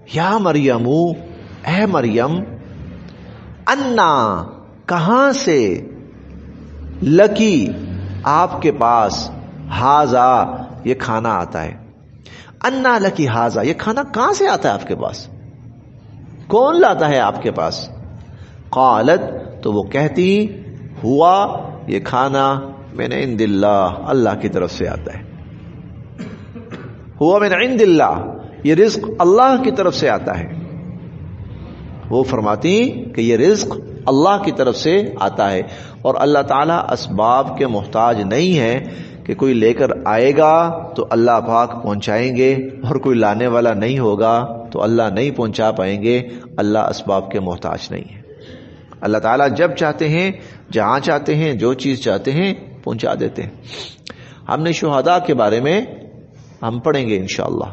या मरियमू, ऐ मरियम, अन्ना, कहां से, लकी, आपके पास, हाजा, ये खाना आता है। अन्ना लकी हाजा, ये खाना कहां से आता है आपके पास, कौन लाता है आपके पास। कालत, तो वो कहती, हुआ, ये खाना मिन इंदिल्लाह, अल्लाह की तरफ से आता है। हुआ मिन इंदिल्लाह, ये रिज्क अल्लाह की तरफ से आता है। वो फरमाती कि ये रिज्क अल्लाह की तरफ से आता है और अल्लाह ताला असबाब के मोहताज नहीं है कि कोई लेकर आएगा तो अल्लाह पाक पहुंचाएंगे और कोई लाने वाला नहीं होगा तो अल्लाह नहीं पहुंचा पाएंगे। अल्लाह असबाब के मोहताज नहीं है। अल्लाह ताला जब चाहते हैं, जहां चाहते हैं, जो चीज चाहते हैं पहुंचा देते हैं। हमने शुहदा के बारे में हम पढ़ेंगे इंशाअल्लाह।